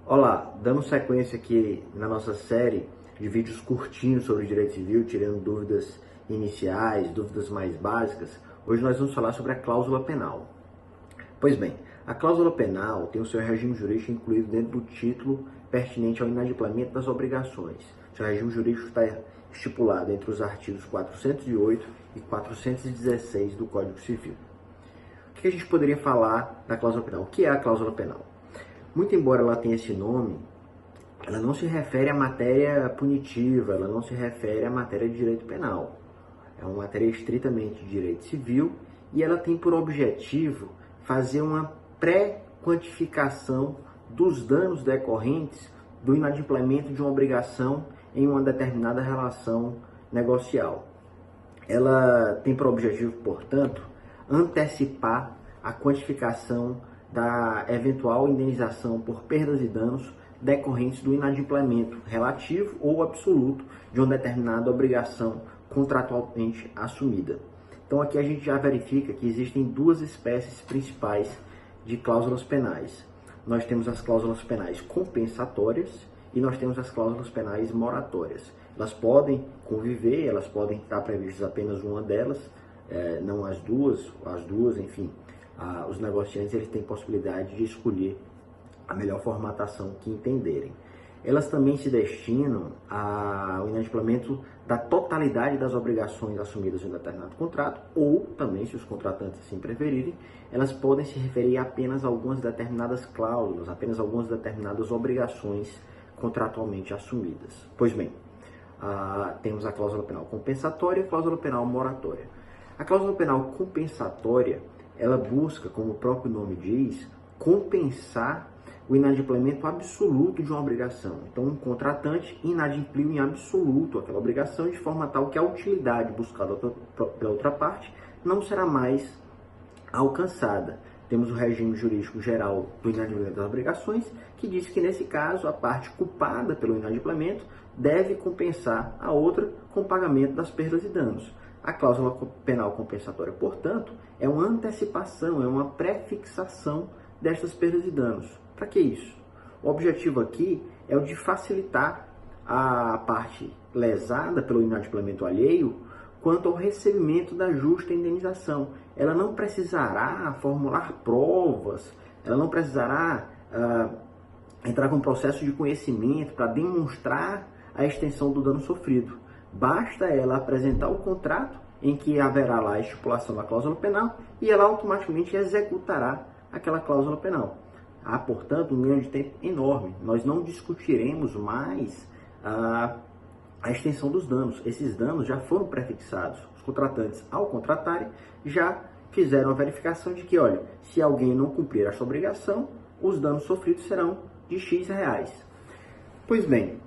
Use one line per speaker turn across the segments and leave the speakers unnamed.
Olá, dando sequência aqui na nossa série de vídeos curtinhos sobre direito civil, tirando dúvidas iniciais, dúvidas mais básicas, hoje nós vamos falar sobre a cláusula penal. Pois bem, a cláusula penal tem o seu regime jurídico incluído dentro do título pertinente ao inadimplemento das obrigações. O seu regime jurídico está estipulado entre os artigos 408 e 416 do Código Civil. O que a gente poderia falar da cláusula penal? O que é a cláusula penal? Muito embora ela tenha esse nome, ela não se refere à matéria punitiva, ela não se refere à matéria de direito penal. É uma matéria estritamente de direito civil e ela tem por objetivo fazer uma pré-quantificação dos danos decorrentes do inadimplemento de uma obrigação em uma determinada relação negocial. Ela tem por objetivo, portanto, antecipar a quantificação da eventual indenização por perdas e danos decorrentes do inadimplemento relativo ou absoluto de uma determinada obrigação contratualmente assumida. Então aqui a gente já verifica que existem duas espécies principais de cláusulas penais. Nós temos as cláusulas penais compensatórias e nós temos as cláusulas penais moratórias. Elas podem conviver, elas podem estar previstas apenas uma delas, não as duas, enfim. Os negociantes eles têm possibilidade de escolher a melhor formatação que entenderem. Elas também se destinam ao inadimplemento da totalidade das obrigações assumidas em um determinado contrato, ou também, se os contratantes assim preferirem, elas podem se referir apenas a algumas determinadas cláusulas, apenas a algumas determinadas obrigações contratualmente assumidas. Pois bem, temos a cláusula penal compensatória e a cláusula penal moratória. A cláusula penal compensatória ela busca, como o próprio nome diz, compensar o inadimplemento absoluto de uma obrigação. Então, um contratante inadimpliu em absoluto aquela obrigação de forma tal que a utilidade buscada pela outra parte não será mais alcançada. Temos o regime jurídico geral do inadimplemento das obrigações, que diz que, nesse caso, a parte culpada pelo inadimplemento deve compensar a outra com o pagamento das perdas e danos. A cláusula penal compensatória, portanto, é uma antecipação, é uma pré-fixação destas perdas e danos. Para que isso? O objetivo aqui é o de facilitar a parte lesada pelo inadimplemento alheio quanto ao recebimento da justa indenização. Ela não precisará formular provas, ela não precisará entrar com um processo de conhecimento para demonstrar a extensão do dano sofrido. Basta ela apresentar o contrato em que haverá lá a estipulação da cláusula penal e ela automaticamente executará aquela cláusula penal. Há, portanto, um ganho de tempo enorme. Nós não discutiremos mais a extensão dos danos. Esses danos já foram prefixados. Os contratantes, ao contratarem, já fizeram a verificação de que, olha, se alguém não cumprir essa obrigação, os danos sofridos serão de X reais. Pois bem,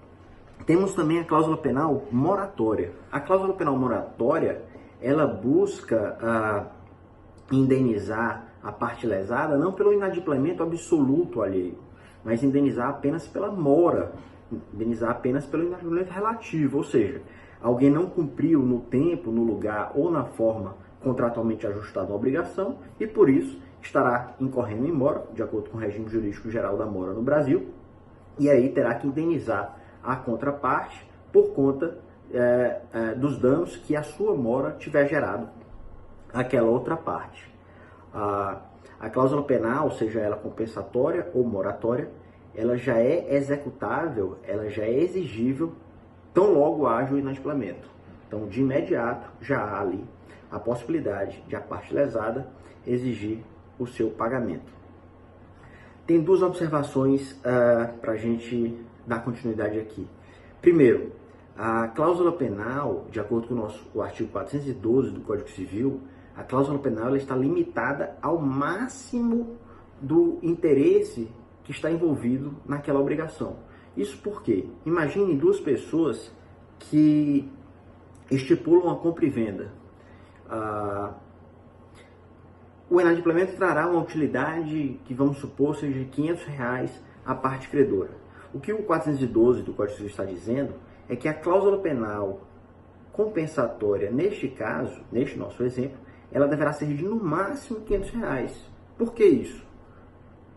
temos também a cláusula penal moratória. A cláusula penal moratória, ela busca indenizar a parte lesada não pelo inadimplemento absoluto alheio, mas indenizar apenas pela mora, indenizar apenas pelo inadimplemento relativo, ou seja, alguém não cumpriu no tempo, no lugar ou na forma contratualmente ajustada a obrigação e por isso estará incorrendo em mora, de acordo com o regime jurídico geral da mora no Brasil, e aí terá que indenizar a contraparte por conta dos danos que a sua mora tiver gerado àquela outra parte. A cláusula penal, seja ela compensatória ou moratória, ela já é executável, ela já é exigível tão logo haja o inadimplemento. Então, de imediato, já há ali a possibilidade de a parte lesada exigir o seu pagamento. Tem duas observações para a gente dar continuidade aqui. Primeiro, a cláusula penal, de acordo com o artigo 412 do Código Civil, a cláusula penal ela está limitada ao máximo do interesse que está envolvido naquela obrigação. Isso porque, imagine duas pessoas que estipulam a compra e venda. O inadimplemento trará uma utilidade que, vamos supor, seja de R$500 à parte credora. O que o 412 do Código Civil está dizendo é que a cláusula penal compensatória, neste caso, neste nosso exemplo, ela deverá ser de no máximo R$500. Por que isso?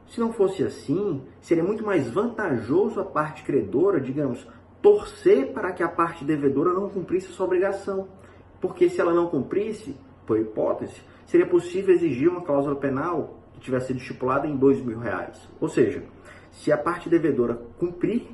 Se não fosse assim, seria muito mais vantajoso a parte credora, digamos, torcer para que a parte devedora não cumprisse sua obrigação. Porque se ela não cumprisse, por hipótese, seria possível exigir uma cláusula penal que tivesse sido estipulada em R$ 2.000. Ou seja, se a parte devedora cumprir,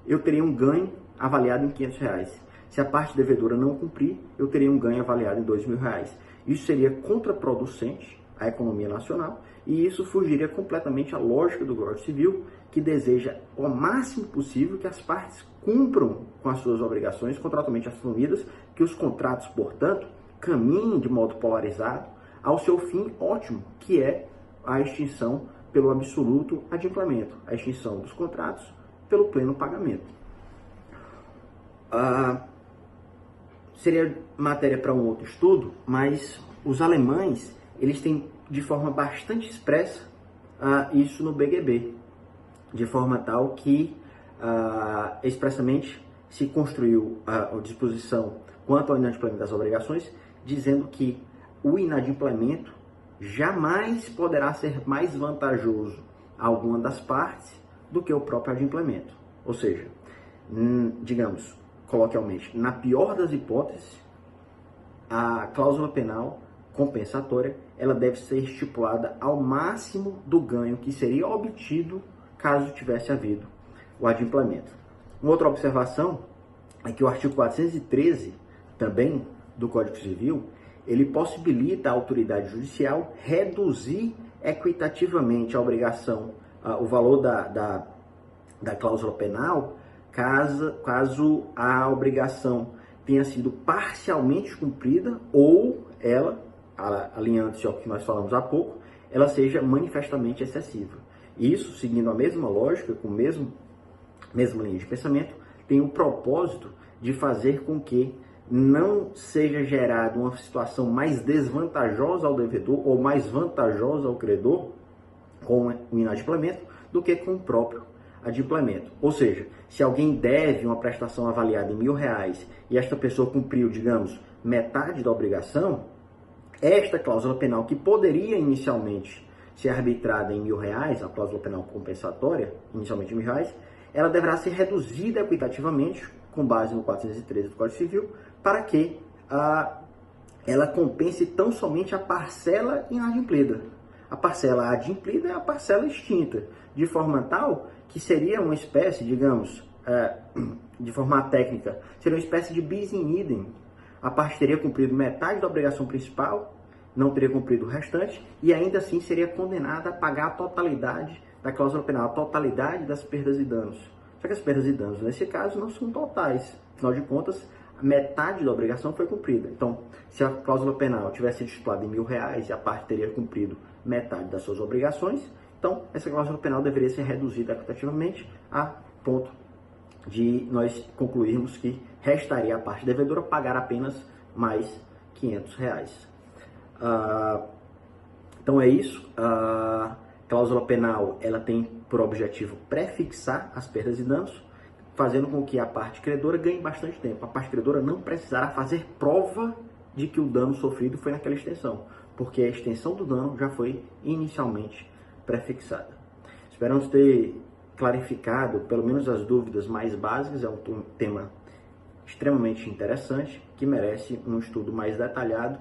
eu teria um ganho avaliado em R$ 500. Se a parte devedora não cumprir, eu teria um ganho avaliado em R$ 2.000. Isso seria contraproducente à economia nacional e isso fugiria completamente à lógica do Código Civil, que deseja o máximo possível que as partes cumpram com as suas obrigações contratualmente assumidas, que os contratos, portanto, caminhem de modo polarizado ao seu fim ótimo, que é a extinção pelo absoluto adimplemento, a extinção dos contratos pelo pleno pagamento. Seria matéria para um outro estudo, mas os alemães, eles têm de forma bastante expressa isso no BGB, de forma tal que expressamente se construiu a disposição quanto ao inadimplemento das obrigações, dizendo que o inadimplemento jamais poderá ser mais vantajoso a alguma das partes do que o próprio adimplemento. Ou seja, digamos, coloquialmente, na pior das hipóteses, a cláusula penal compensatória ela deve ser estipulada ao máximo do ganho que seria obtido caso tivesse havido o adimplemento. Uma outra observação é que o artigo 413, também do Código Civil, ele possibilita à autoridade judicial reduzir equitativamente a obrigação, o valor da cláusula penal, caso a obrigação tenha sido parcialmente cumprida ou ela, alinhando-se ao que nós falamos há pouco, ela seja manifestamente excessiva. Isso, seguindo a mesma lógica, com a mesma linha de pensamento, tem o propósito de fazer com que não seja gerada uma situação mais desvantajosa ao devedor ou mais vantajosa ao credor com o inadimplemento do que com o próprio adimplemento. Ou seja, se alguém deve uma prestação avaliada em R$ 1.000 e esta pessoa cumpriu, digamos, metade da obrigação, esta cláusula penal que poderia inicialmente ser arbitrada em R$ 1.000, a cláusula penal compensatória, inicialmente em R$ 1.000, ela deverá ser reduzida equitativamente, com base no 413 do Código Civil, para que ela compense tão somente a parcela inadimplida. A parcela adimplida é a parcela extinta, de forma tal que seria uma espécie, digamos, de forma técnica, seria uma espécie de bis in idem. A parte teria cumprido metade da obrigação principal, não teria cumprido o restante, e ainda assim seria condenada a pagar a totalidade da cláusula penal, a totalidade das perdas e danos. Só que as perdas e danos, nesse caso, não são totais. Afinal de contas, metade da obrigação foi cumprida. Então, se a cláusula penal tivesse sido estipulada em R$ 1.000 e a parte teria cumprido metade das suas obrigações, então essa cláusula penal deveria ser reduzida equitativamente a ponto de nós concluirmos que restaria a parte devedora pagar apenas mais R$ 500. Então é isso. A cláusula penal ela tem por objetivo prefixar as perdas e danos, fazendo com que a parte credora ganhe bastante tempo. A parte credora não precisará fazer prova de que o dano sofrido foi naquela extensão, porque a extensão do dano já foi inicialmente prefixada. Esperamos ter clarificado pelo menos as dúvidas mais básicas. É um tema extremamente interessante que merece um estudo mais detalhado